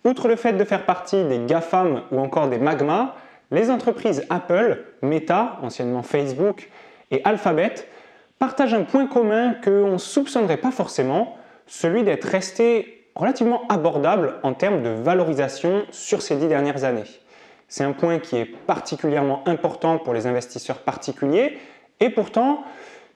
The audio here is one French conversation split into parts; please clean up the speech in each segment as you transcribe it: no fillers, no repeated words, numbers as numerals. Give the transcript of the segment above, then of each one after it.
Outre le fait de faire partie des GAFAM ou encore des Magma, les entreprises Apple, Meta, anciennement Facebook, et Alphabet partagent un point commun qu'on ne soupçonnerait pas forcément, celui d'être resté relativement abordable en termes de valorisation sur ces 10 dernières années. C'est un point qui est particulièrement important pour les investisseurs particuliers et pourtant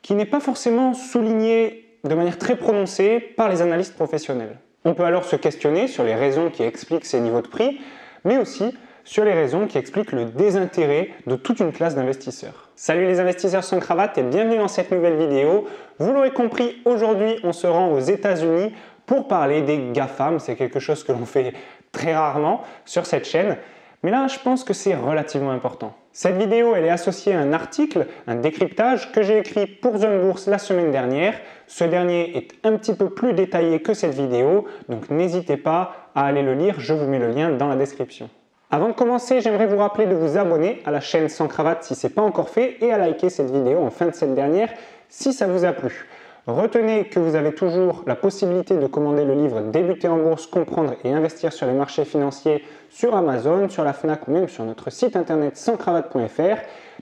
qui n'est pas forcément souligné de manière très prononcée par les analystes professionnels. On peut alors se questionner sur les raisons qui expliquent ces niveaux de prix, mais aussi sur les raisons qui expliquent le désintérêt de toute une classe d'investisseurs. Salut les investisseurs sans cravate et bienvenue dans cette nouvelle vidéo. Vous l'aurez compris, aujourd'hui on se rend aux États-Unis pour parler des GAFAM. C'est quelque chose que l'on fait très rarement sur cette chaîne, mais là je pense que c'est relativement important. Cette vidéo elle est associée à un article, un décryptage que j'ai écrit pour The Bourse la semaine dernière. Ce dernier est un petit peu plus détaillé que cette vidéo, donc n'hésitez pas à aller le lire, je vous mets le lien dans la description. Avant de commencer, j'aimerais vous rappeler de vous abonner à la chaîne Sans Cravate si ce n'est pas encore fait et à liker cette vidéo en fin de cette dernière si ça vous a plu. Retenez que vous avez toujours la possibilité de commander le livre Débuter en bourse, comprendre et investir sur les marchés financiers sur Amazon, sur la Fnac ou même sur notre site internet sanscravate.fr.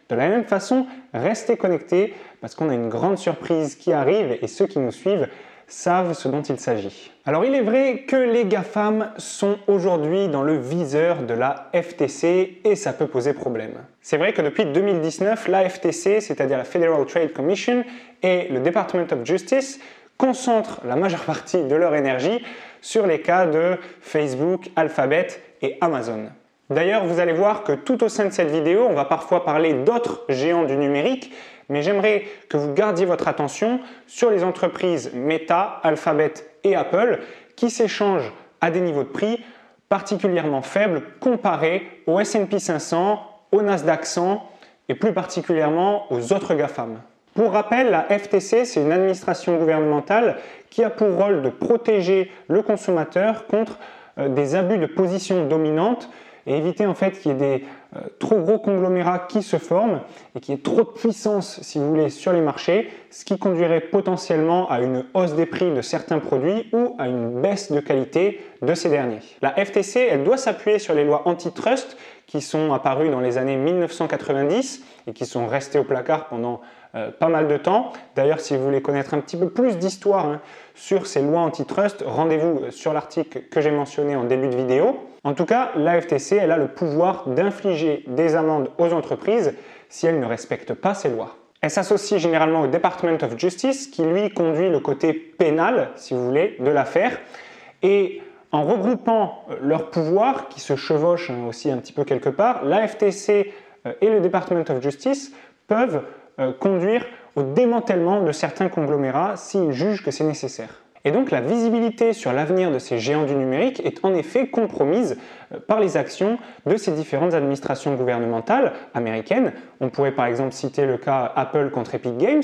De la même façon, restez connectés parce qu'on a une grande surprise qui arrive et ceux qui nous suivent savent ce dont il s'agit. Alors il est vrai que les GAFAM sont aujourd'hui dans le viseur de la FTC et ça peut poser problème. C'est vrai que depuis 2019, la FTC, c'est-à-dire la Federal Trade Commission et le Department of Justice concentrent la majeure partie de leur énergie sur les cas de Facebook, Alphabet et Amazon. D'ailleurs, vous allez voir que tout au sein de cette vidéo, on va parfois parler d'autres géants du numérique, mais j'aimerais que vous gardiez votre attention sur les entreprises Meta, Alphabet et Apple qui s'échangent à des niveaux de prix particulièrement faibles comparés au S&P 500, au Nasdaq 100 et plus particulièrement aux autres GAFAM. Pour rappel, la FTC, c'est une administration gouvernementale qui a pour rôle de protéger le consommateur contre des abus de position dominante et éviter en fait qu'il y ait des trop gros conglomérats qui se forment et qu'il y ait trop de puissance, si vous voulez, sur les marchés, ce qui conduirait potentiellement à une hausse des prix de certains produits ou à une baisse de qualité de ces derniers. La FTC, elle doit s'appuyer sur les lois antitrust qui sont apparues dans les années 1990 et qui sont restées au placard pendant pas mal de temps. D'ailleurs, si vous voulez connaître un petit peu plus d'histoire sur ces lois antitrust, rendez-vous sur l'article que j'ai mentionné en début de vidéo. En tout cas, la FTC, elle a le pouvoir d'infliger des amendes aux entreprises si elles ne respectent pas ces lois. Elle s'associe généralement au Department of Justice qui, lui, conduit le côté pénal, si vous voulez, de l'affaire. Et en regroupant leurs pouvoirs, qui se chevauchent aussi un petit peu quelque part, la FTC et le Department of Justice peuvent conduire au démantèlement de certains conglomérats s'ils jugent que c'est nécessaire. Et donc la visibilité sur l'avenir de ces géants du numérique est en effet compromise par les actions de ces différentes administrations gouvernementales américaines. On pourrait par exemple citer le cas Apple contre Epic Games,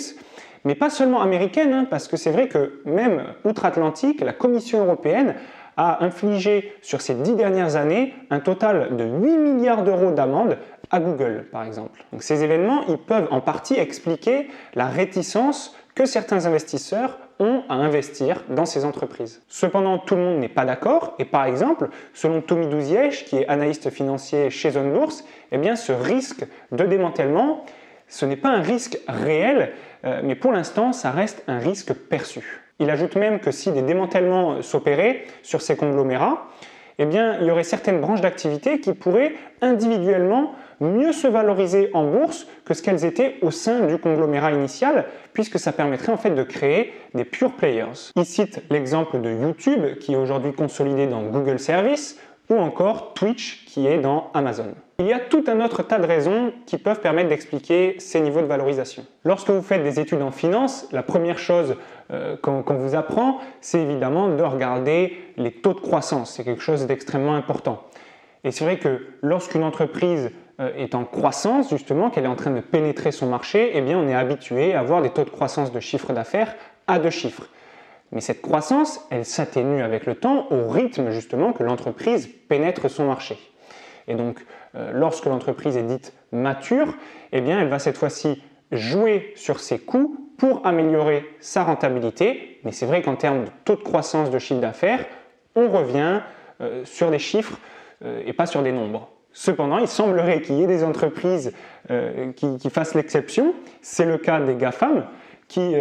mais pas seulement américaine, parce que c'est vrai que même outre-Atlantique, la Commission européenne a infligé sur ces 10 dernières années un total de 8 milliards d'euros d'amendes à Google, par exemple. Donc ces événements, ils peuvent en partie expliquer la réticence que certains investisseurs ont à investir dans ces entreprises. Cependant, tout le monde n'est pas d'accord et par exemple, selon Tommy Douzièche, qui est analyste financier chez The Bourse, eh bien, ce risque de démantèlement, ce n'est pas un risque réel, mais pour l'instant, ça reste un risque perçu. Il ajoute même que si des démantèlements s'opéraient sur ces conglomérats, eh bien, il y aurait certaines branches d'activité qui pourraient individuellement mieux se valoriser en bourse que ce qu'elles étaient au sein du conglomérat initial, puisque ça permettrait en fait de créer des pure players. Il cite l'exemple de YouTube qui est aujourd'hui consolidé dans Google Services ou encore Twitch qui est dans Amazon. Il y a tout un autre tas de raisons qui peuvent permettre d'expliquer ces niveaux de valorisation. Lorsque vous faites des études en finance, la première chose qu'on vous apprend, c'est évidemment de regarder les taux de croissance. C'est quelque chose d'extrêmement important. Et c'est vrai que lorsqu'une entreprise est en croissance, justement, qu'elle est en train de pénétrer son marché, eh bien, on est habitué à avoir des taux de croissance de chiffre d'affaires à 2 chiffres. Mais cette croissance, elle s'atténue avec le temps au rythme, justement, que l'entreprise pénètre son marché. Et donc, lorsque l'entreprise est dite mature, eh bien, elle va cette fois-ci jouer sur ses coûts pour améliorer sa rentabilité. Mais c'est vrai qu'en termes de taux de croissance de chiffre d'affaires, on revient sur des chiffres et pas sur des nombres. Cependant, il semblerait qu'il y ait des entreprises qui fassent l'exception. C'est le cas des GAFAM qui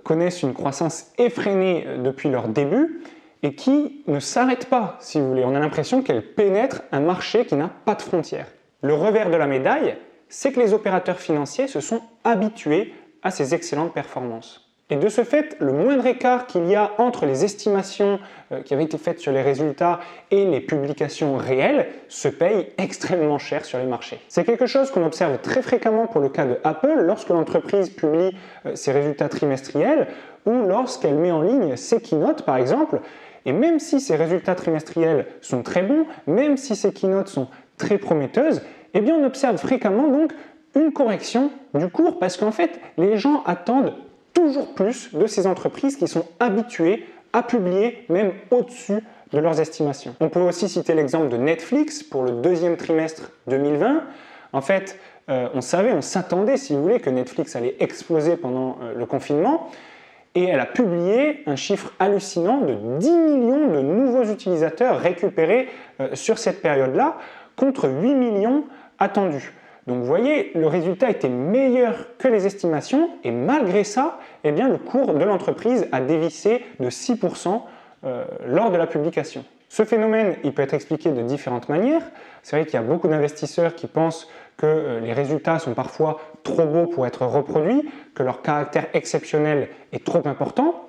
connaissent une croissance effrénée depuis leur début et qui ne s'arrêtent pas, si vous voulez. On a l'impression qu'elles pénètrent un marché qui n'a pas de frontières. Le revers de la médaille, c'est que les opérateurs financiers se sont habitués à ces excellentes performances. Et de ce fait, le moindre écart qu'il y a entre les estimations qui avaient été faites sur les résultats et les publications réelles se paye extrêmement cher sur les marchés. C'est quelque chose qu'on observe très fréquemment pour le cas de Apple lorsque l'entreprise publie ses résultats trimestriels ou lorsqu'elle met en ligne ses keynotes par exemple. Et même si ces résultats trimestriels sont très bons, même si ces keynotes sont très prometteuses, eh bien on observe fréquemment donc une correction du cours parce qu'en fait les gens attendent toujours plus de ces entreprises qui sont habituées à publier même au-dessus de leurs estimations. On peut aussi citer l'exemple de Netflix pour le deuxième trimestre 2020. En fait, on s'attendait, si vous voulez, que Netflix allait exploser pendant le confinement et elle a publié un chiffre hallucinant de 10 millions de nouveaux utilisateurs récupérés sur cette période-là contre 8 millions attendus. Donc vous voyez, le résultat était meilleur que les estimations et malgré ça, eh bien, le cours de l'entreprise a dévissé de 6% lors de la publication. Ce phénomène, il peut être expliqué de différentes manières. C'est vrai qu'il y a beaucoup d'investisseurs qui pensent que les résultats sont parfois trop beaux pour être reproduits, que leur caractère exceptionnel est trop important.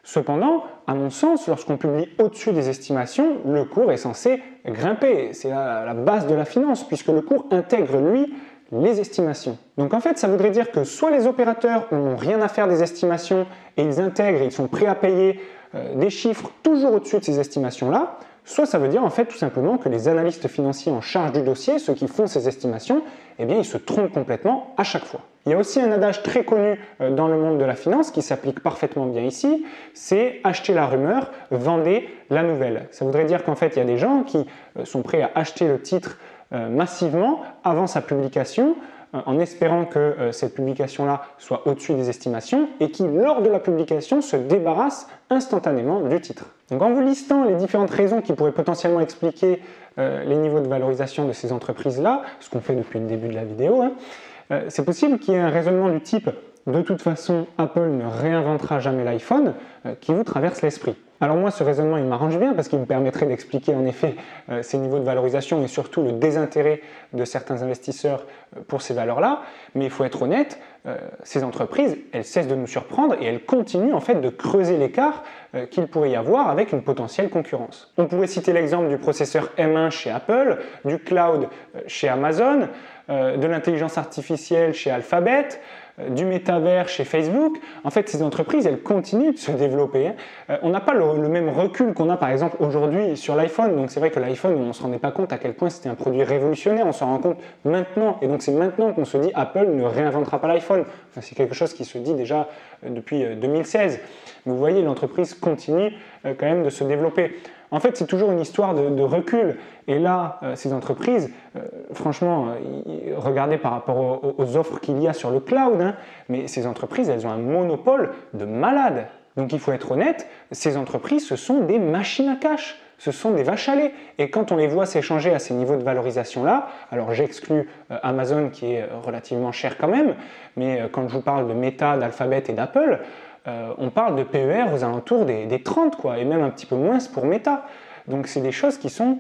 Cependant, à mon sens, lorsqu'on publie au-dessus des estimations, le cours est censé grimper. C'est la base de la finance, puisque le cours intègre, lui, les estimations. Donc en fait, ça voudrait dire que soit les opérateurs n'ont rien à faire des estimations et ils intègrent, ils sont prêts à payer des chiffres toujours au-dessus de ces estimations-là, soit ça veut dire en fait tout simplement que les analystes financiers en charge du dossier, ceux qui font ces estimations, eh bien ils se trompent complètement à chaque fois. Il y a aussi un adage très connu dans le monde de la finance qui s'applique parfaitement bien ici, c'est acheter la rumeur, vendez la nouvelle. Ça voudrait dire qu'en fait il y a des gens qui sont prêts à acheter le titre massivement avant sa publication en espérant que cette publication-là soit au-dessus des estimations et qui, lors de la publication, se débarrasse instantanément du titre. Donc en vous listant les différentes raisons qui pourraient potentiellement expliquer les niveaux de valorisation de ces entreprises-là, ce qu'on fait depuis le début de la vidéo, c'est possible qu'il y ait un raisonnement du type « de toute façon, Apple ne réinventera jamais l'iPhone » qui vous traverse l'esprit. Alors moi, ce raisonnement, il m'arrange bien parce qu'il me permettrait d'expliquer en effet ces niveaux de valorisation et surtout le désintérêt de certains investisseurs pour ces valeurs-là. Mais il faut être honnête, ces entreprises, elles cessent de nous surprendre et elles continuent en fait de creuser l'écart qu'il pourrait y avoir avec une potentielle concurrence. On pourrait citer l'exemple du processeur M1 chez Apple, du cloud chez Amazon, de l'intelligence artificielle chez Alphabet, du métavers chez Facebook. En fait, ces entreprises, elles continuent de se développer. On n'a pas le même recul qu'on a par exemple aujourd'hui sur l'iPhone. Donc c'est vrai que l'iPhone, on ne se rendait pas compte à quel point c'était un produit révolutionnaire. On s'en rend compte maintenant. Et donc c'est maintenant qu'on se dit Apple ne réinventera pas l'iPhone. Enfin, c'est quelque chose qui se dit déjà depuis 2016. Mais vous voyez, l'entreprise continue quand même de se développer. En fait, c'est toujours une histoire de recul. Et là, ces entreprises, franchement, regardez par rapport aux offres qu'il y a sur le cloud, mais ces entreprises, elles ont un monopole de malades. Donc il faut être honnête, ces entreprises, ce sont des machines à cash, ce sont des vaches à lait. Et quand on les voit s'échanger à ces niveaux de valorisation-là, alors j'exclus Amazon qui est relativement cher quand même, mais quand je vous parle de Meta, d'Alphabet et d'Apple, on parle de PER aux alentours des 30, quoi, et même un petit peu moins pour Meta. Donc c'est des choses qui sont,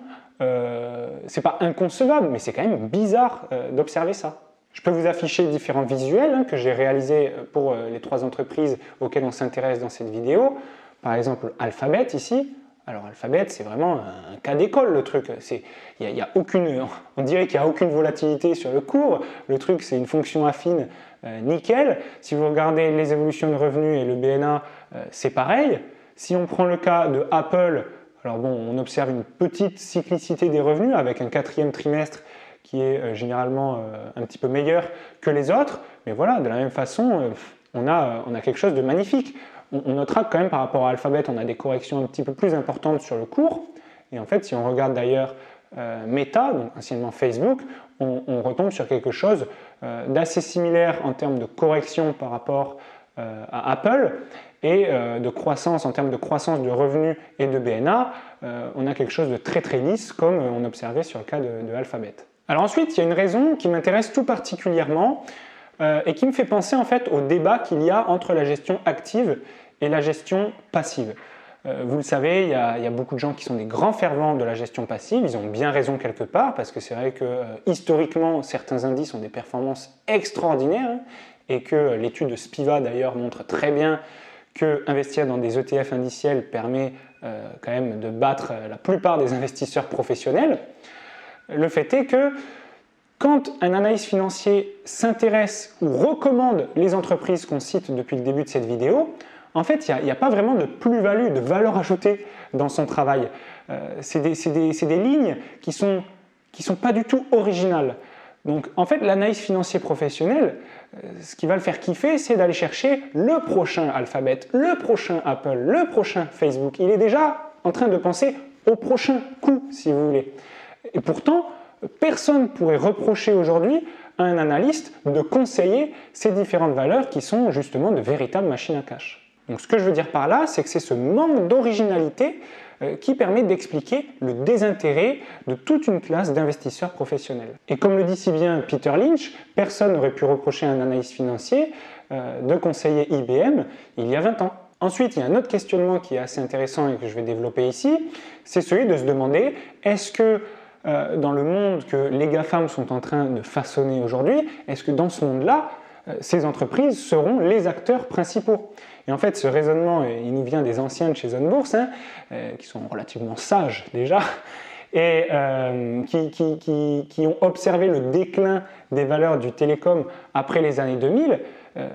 c'est pas inconcevable, mais c'est quand même bizarre d'observer ça. Je peux vous afficher différents visuels que j'ai réalisés pour les 3 entreprises auxquelles on s'intéresse dans cette vidéo. Par exemple, Alphabet ici. Alors Alphabet, c'est vraiment un cas d'école le truc. On dirait qu'il n'y a aucune volatilité sur le cours. Le truc, c'est une fonction affine nickel. Si vous regardez les évolutions de revenus et le BNA, c'est pareil. Si on prend le cas de Apple, alors bon, on observe une petite cyclicité des revenus avec un 4e trimestre qui est généralement un petit peu meilleur que les autres. Mais voilà, de la même façon, on a quelque chose de magnifique. On notera que quand même par rapport à Alphabet, on a des corrections un petit peu plus importantes sur le cours. Et en fait, si on regarde d'ailleurs Meta, donc anciennement Facebook, on retombe sur quelque chose d'assez similaire en termes de correction par rapport à Apple, et de croissance, en termes de croissance de revenus et de BNA, on a quelque chose de très très lisse, comme on observait sur le cas de Alphabet. Alors ensuite, il y a une raison qui m'intéresse tout particulièrement et qui me fait penser en fait au débat qu'il y a entre la gestion active et la gestion passive. Vous le savez, il y a beaucoup de gens qui sont des grands fervents de la gestion passive. Ils ont bien raison quelque part, parce que c'est vrai que historiquement, certains indices ont des performances extraordinaires, hein, et que l'étude de Spiva d'ailleurs montre très bien que investir dans des ETF indiciels permet quand même de battre la plupart des investisseurs professionnels. Le fait est que quand un analyste financier s'intéresse ou recommande les entreprises qu'on cite depuis le début de cette vidéo, en fait, il n'y a pas vraiment de plus-value, de valeur ajoutée dans son travail. C'est des lignes qui ne sont pas du tout originales. Donc, en fait, l'analyste financier professionnel, ce qui va le faire kiffer, c'est d'aller chercher le prochain Alphabet, le prochain Apple, le prochain Facebook. Il est déjà en train de penser au prochain coup, si vous voulez. Et pourtant, personne ne pourrait reprocher aujourd'hui à un analyste de conseiller ces différentes valeurs qui sont justement de véritables machines à cash. Donc ce que je veux dire par là, c'est que c'est ce manque d'originalité qui permet d'expliquer le désintérêt de toute une classe d'investisseurs professionnels. Et comme le dit si bien Peter Lynch, personne n'aurait pu reprocher à un analyste financier de conseiller IBM il y a 20 ans. Ensuite, il y a un autre questionnement qui est assez intéressant et que je vais développer ici, c'est celui de se demander, est-ce que dans le monde que les GAFAM sont en train de façonner aujourd'hui, est-ce que dans ce monde-là, ces entreprises seront les acteurs principaux? Et en fait, ce raisonnement, il nous vient des anciens de chez Zone Bourse, hein, qui sont relativement sages déjà, et qui ont observé le déclin des valeurs du télécom après les années 2000.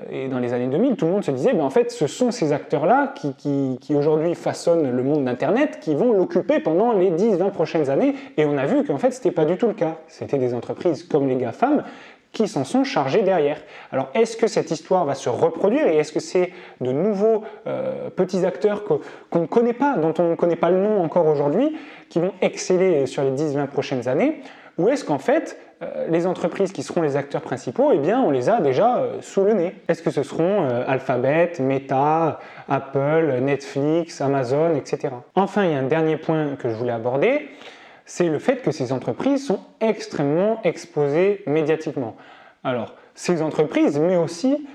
Et dans les années 2000, tout le monde se disait, en fait, ce sont ces acteurs-là qui aujourd'hui façonnent le monde d'Internet, qui vont l'occuper pendant les 10-20 prochaines années. Et on a vu qu'en fait, ce n'était pas du tout le cas. C'était des entreprises comme les GAFAM qui s'en sont chargés derrière. Alors, est-ce que cette histoire va se reproduire et est-ce que c'est de nouveaux petits acteurs qu'on ne connaît pas, dont on ne connaît pas le nom encore aujourd'hui, qui vont exceller sur les 10-20 prochaines années? Ou est-ce qu'en fait, les entreprises qui seront les acteurs principaux, eh bien, on les a déjà sous le nez? Est-ce que ce seront Alphabet, Meta, Apple, Netflix, Amazon, etc. Enfin, il y a un dernier point que je voulais aborder, c'est le fait que ces entreprises sont extrêmement exposées médiatiquement. Alors, ces entreprises, mais aussi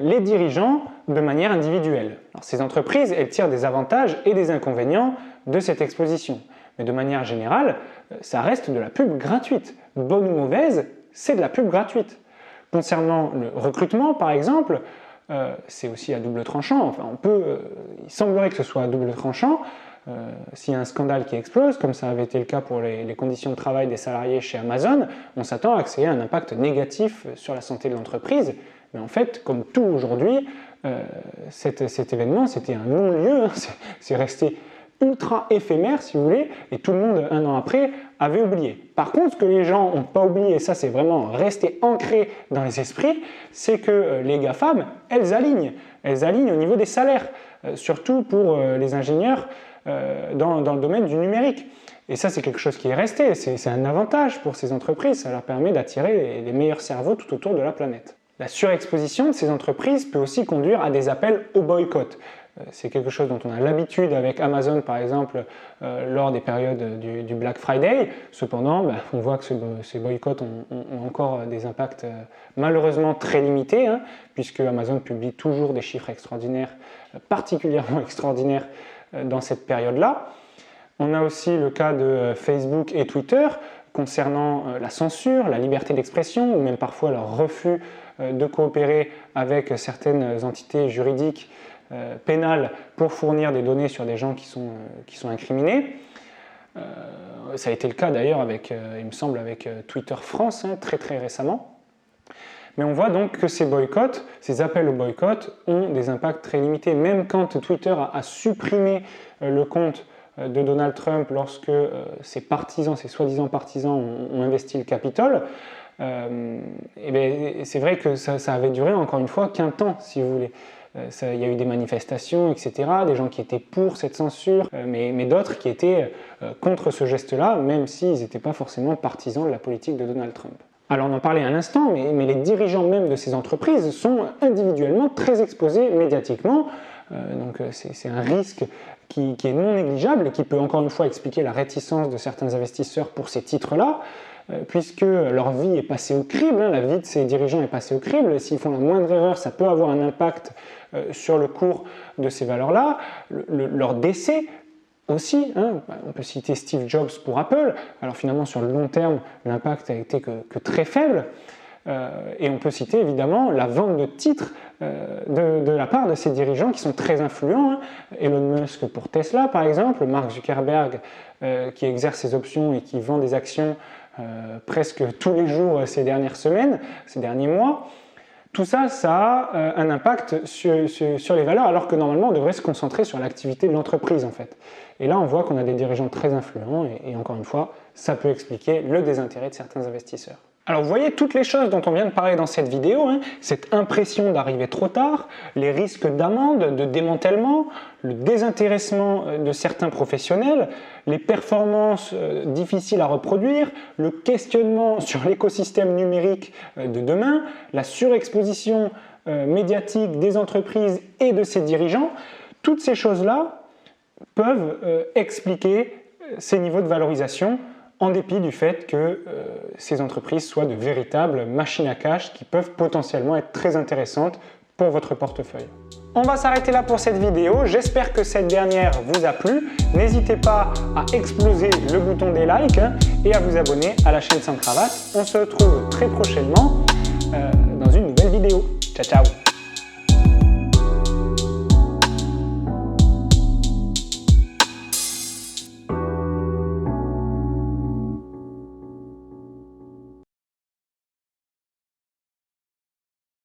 les dirigeants de manière individuelle. Alors, ces entreprises, elles tirent des avantages et des inconvénients de cette exposition. Mais de manière générale, ça reste de la pub gratuite. Bonne ou mauvaise, c'est de la pub gratuite. Concernant le recrutement, par exemple, c'est aussi à double tranchant. Enfin, il semblerait que ce soit à double tranchant. S'il y a un scandale qui explose, comme ça avait été le cas pour les conditions de travail des salariés chez Amazon, on s'attend à que ça ait un impact négatif sur la santé de l'entreprise. Mais en fait, comme tout aujourd'hui, cet événement, c'était un non-lieu, hein, c'est resté ultra éphémère, si vous voulez, et tout le monde, un an après, avait oublié. Par contre, ce que les gens n'ont pas oublié, et ça c'est vraiment resté ancré dans les esprits, c'est que les GAFAM, elles alignent au niveau des salaires, surtout pour les ingénieurs dans le domaine du numérique. Et ça, c'est quelque chose qui est resté, c'est un avantage pour ces entreprises, ça leur permet d'attirer les meilleurs cerveaux tout autour de la planète. La surexposition de ces entreprises peut aussi conduire à des appels au boycott. C'est quelque chose dont on a l'habitude avec Amazon, par exemple, lors des périodes du Black Friday. Cependant, on voit que ces boycotts ont encore des impacts malheureusement très limités, hein, puisque Amazon publie toujours des chiffres extraordinaires, particulièrement extraordinaires dans cette période-là. On a aussi le cas de Facebook et Twitter concernant la censure, la liberté d'expression, ou même parfois leur refus de coopérer avec certaines entités juridiques pénales pour fournir des données sur des gens qui sont incriminés. Ça a été le cas d'ailleurs il me semble, avec Twitter France, hein, très très récemment. Mais on voit donc que ces boycotts, ces appels au boycott ont des impacts très limités. Même quand Twitter a supprimé le compte de Donald Trump lorsque ses partisans, ses soi-disant partisans ont investi le Capitole, c'est vrai que ça avait duré encore une fois qu'un temps, si vous voulez. Il y a eu des manifestations, etc., des gens qui étaient pour cette censure, mais d'autres qui étaient contre ce geste-là, même s'ils n'étaient pas forcément partisans de la politique de Donald Trump. Alors on en parlait à l'instant, mais les dirigeants même de ces entreprises sont individuellement très exposés médiatiquement. Donc c'est un risque qui est non négligeable et qui peut encore une fois expliquer la réticence de certains investisseurs pour ces titres-là, puisque leur vie est passée au crible, la vie de ces dirigeants est passée au crible. S'ils font la moindre erreur, ça peut avoir un impact sur le cours de ces valeurs-là. Leur décès aussi, on peut citer Steve Jobs pour Apple. Alors finalement, sur le long terme, l'impact a été que très faible. Et on peut citer évidemment la vente de titres de la part de ces dirigeants qui sont très influents. Elon Musk pour Tesla par exemple, Mark Zuckerberg qui exerce ses options et qui vend des actions presque tous les jours ces dernières semaines, ces derniers mois. Tout ça, ça a un impact sur les valeurs, alors que normalement on devrait se concentrer sur l'activité de l'entreprise en fait. Et là on voit qu'on a des dirigeants très influents et encore une fois, ça peut expliquer le désintérêt de certains investisseurs. Alors vous voyez toutes les choses dont on vient de parler dans cette vidéo, cette impression d'arriver trop tard, les risques d'amende, de démantèlement, le désintéressement de certains professionnels, les performances difficiles à reproduire, le questionnement sur l'écosystème numérique de demain, la surexposition médiatique des entreprises et de ses dirigeants, toutes ces choses-là peuvent expliquer ces niveaux de valorisation en dépit du fait que ces entreprises soient de véritables machines à cash qui peuvent potentiellement être très intéressantes pour votre portefeuille. On va s'arrêter là pour cette vidéo, j'espère que cette dernière vous a plu. N'hésitez pas à exploser le bouton des likes et à vous abonner à la chaîne Sans Cravate. On se retrouve très prochainement dans une nouvelle vidéo. Ciao ciao!